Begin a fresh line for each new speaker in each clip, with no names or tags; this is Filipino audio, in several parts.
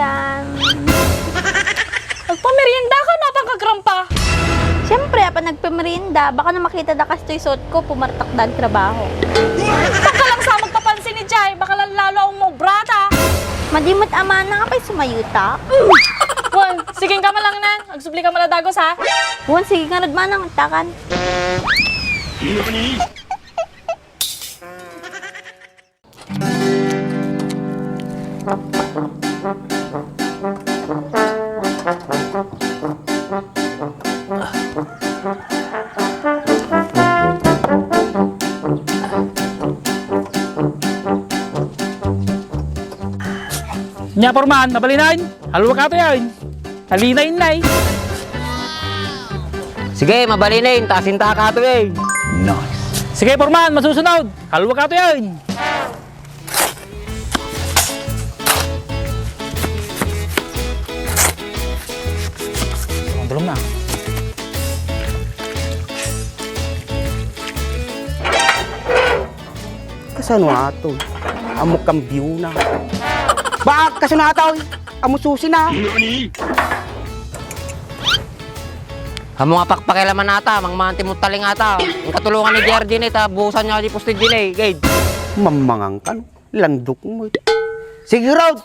yan.
Nagpamerienda ka na, pagkagrampa.
Siyempre, pa nagpamerienda, baka na makita na kastoy suot ko, pumartak dag trabaho.
Baka lang sa magpapansin ni Jai, baka lang lalo akong mobrata.
Madimot ama na nga pa'y sumayuta.
Wan, sige ka malang nan. Agsubli ka maladagos, ha?
Buwan, sige nga manang takan.
Nya porman, nabalinain. Halwa ka to yan. Halinain na eh.
Sige, mabalinin. Tasin ta ka to eh.
Nice. Sige porman, masusunod. Halwa ka to yan. Dulong na.
Kasano ato? Amo kambyo na. Bak, kasano ato? Amo susi na.
Amo nga pakpakilaman ata, mangmanti mo taling ata. Ang katulungan ni JR din eh, buhusan niya di posted din eh, guide.
Mamangang ka, no? Landok mo. Sige, Rod.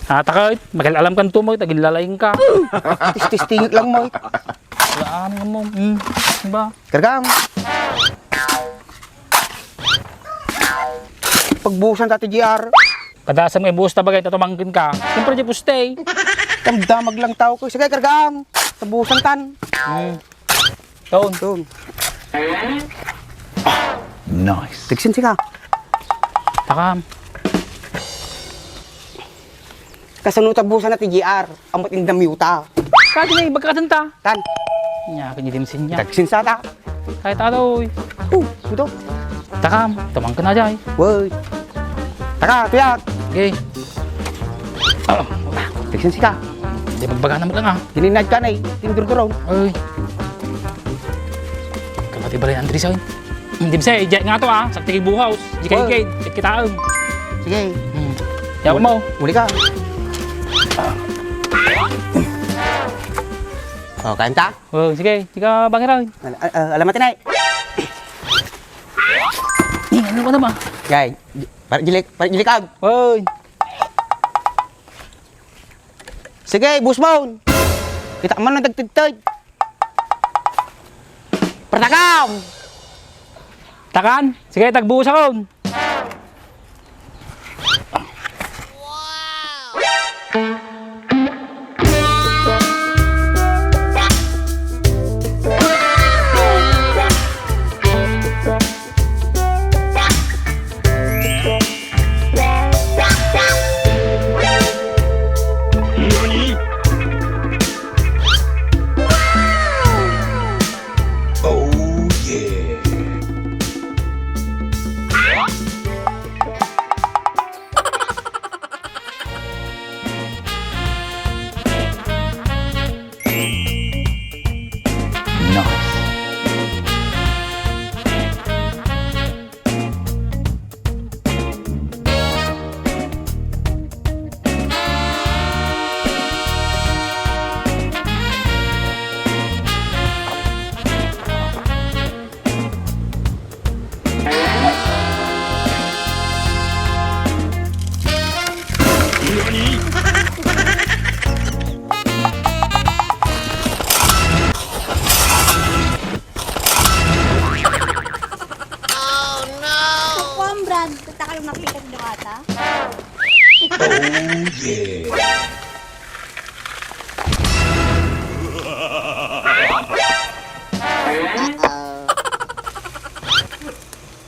Takay, alam kan tumoy, tagin lalaing ka.
Tis-tis-tingit lang mo.
Laan nga mo. Diba?
Kargang. Pagbuhusan tati GR.
Kadasam may buhos tabagay, tatumangkin ka. Siyempre di postay.
Damdamag lang tao ko. Sige, kargang. Tabuhusan tan.
Taon.
Doon.
Nice.
Tigsin ka.
Takam.
Kasano tabuhusan na ti GR. Amot yung damyuta.
Kasi na ibagkatanta.
Tan.
Nya, kanyidimsin niya.
Tagsin sa ta.
Kahit atoy.
Ito.
Takam, tumangkin na dyan.
Woy. Taka, tuyak.
Okay.
Tigsin ka.
Di magbaga naman lang ah.
Gininad ka na eh. Tinudurduron.
Ay. Kamati ba rin ang drisaw? Hindi ba siya, nga to ah. Sakti kay buhaws. Di kay gate. Kit kitaan.
Sige.
Yaw mo.
Uli ka.
O, kanta?
Oh, sige. Di ka bangiraw.
Alamat na eh.
Ano ba naman?
Gay. Parang
Oy.
sige, busmon. Kita man ang dagtitid. Pertakam!
Takan. Sige, tagbuhos ako.
Brad, kita kayong nakita ng ata.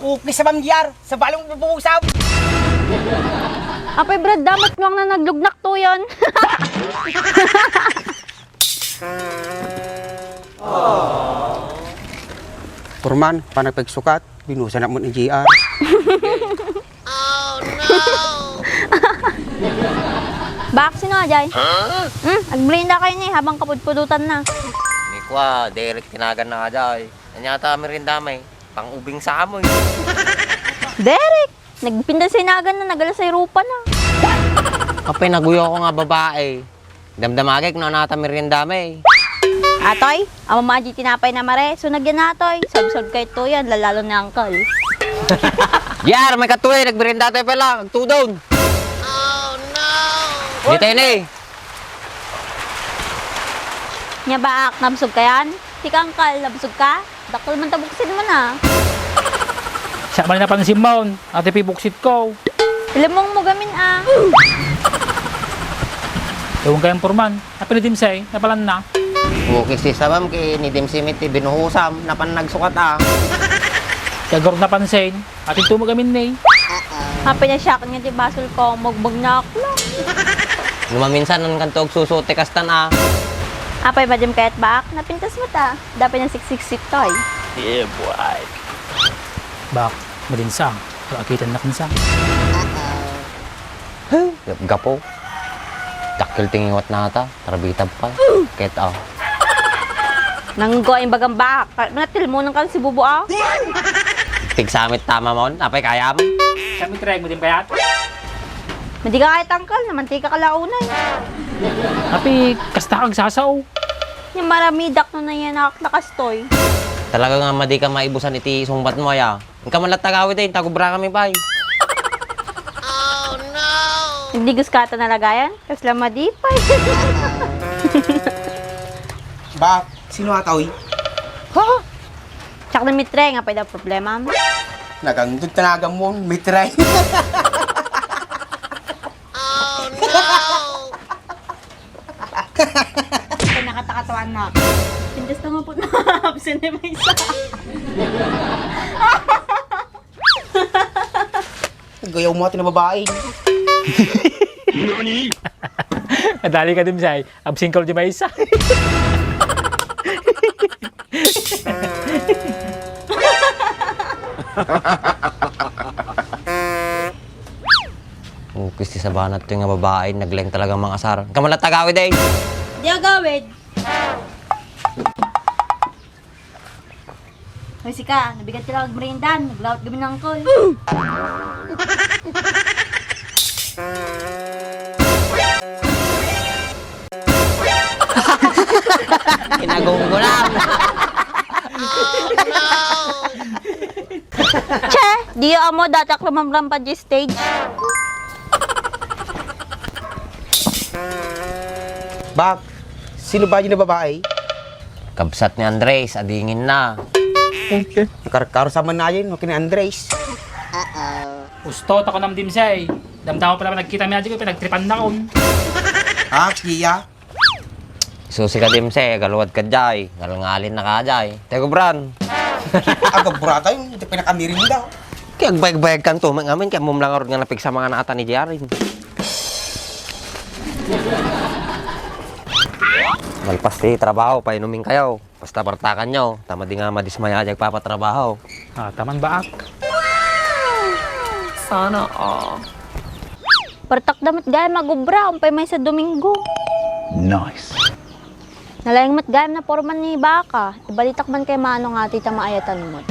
Okay sa mangyar. Sa balong bubusap.
Apay Brad, damat lang na naglugnak to yan.
Purman, panagpagsukat. Binusan na mo ni GR.
Bak, sino nga dyan? Agblenda kayo ni habang kapudpudutan na.
Hindi ko direct tinagan na ka dyan. Anyata merinda may pang-ubing sa amoy.
Derek, nagpindasinagan na nagalasay rupa na.
Apay, naguyo ko nga babae. Damdamagay, kung nata merienda may.
Atoy, ang mamaji tinapay na mare. So nagyan na, Atoy. Sob-sob kay Tuyan, lalalo na uncle.
Yar, may katuloy, nagmerienda tayo pala. Nagtudon. Oh, no! Hindi tayo na eh.
Nya ba, nabsog ka yan? Tika, uncle, nabsog ka? Dakol man tabuksin mo na.
Siya man napansin mo, ate pibuksit ko.
Ilan mong mugamin ah.
Ewan kayang porman. Napinidim siya napalan na.
Bukis si Sabam, kay nidim si Miti, binuhusam, napan nagsukat ah.
Kaya garot napansin, atin tumagamin na eh.
Happy na siya kanya di basol ko, magbag na ako lang.
Lumaminsan, ang kantog susuti kastan ah.
Apay ba dim kahit baak? Napintas mo ta. Dapat ng siksik-sik toy.
Yeah, boy. Bak, malinsang. Kakitan na kinsang.
Gapo. Dakil tingiwat na ata, tarabitab pa. Kahit ah.
Nanggo ang bagang baak. Natil mo nang kan si Bubo ah.
Tigsamit tama mo, apay kaya mo.
Kami try mo din kaya.
Madi ka kahit angkal, namantika ka launay.
Tapi, kasta kag sasaw.
Yung maramidak no na yan nakastoy.
Talaga nga madi ka maibusan iti sungbat mo ya. Ang kamalat tagawid eh, tagubra kami pa eh.
Hindi guskata na lagayan. Kasla madipay.
Bak, sino atoy?
Tsak na mitre nga pa daw problema.
Nagandun talaga mo, may try.
Ay, nakatakatawan na. Pindas na nga po na absent na may isa.
Gayaw mo atin na babae.
Nadali ka din siya. Absing ko di ba isa?
Kisti sa banat yung nga babae, nagleng talagang mga asar. Ang kamalat tagawid eh.
Di agawid. Hoy sika, nabigat ka lang merindan. Naglaot kami ng call.
Kinagong ko lang.
Che, di amo datak lumamram pa di stage.
Bak, sino ba yun na babae?
Kabsat ni Andres, adingin na.
Okay. Kar sama na yun, okay ni Andres.
Gusto, ako nam dim siya eh. Damdamo pala nagkita mi aja ko, pinagtripan na ko.
Ah, Kia.
Susi ka dimse, galuwad ka jay. Galangalin na ka jay. Teko bran.
Agab burata yun, ito pinakamirin daw.
Kaya agbayag-bayag kan to, ngamin kaya mumlang nga napig sa mga naata ni Jarin. Malpas di trabaho, painumin kayo. Basta partakan nyo, tama di nga madismaya ajag papatrabaho.
Ah, taman baak.
Sana all.
Partak damat gaya magubra, umpay may sa Domingo.
Nice.
Nalayang mat gaya na porman ni Baka. Ibalitak man kay Mano nga tita maayatan mo.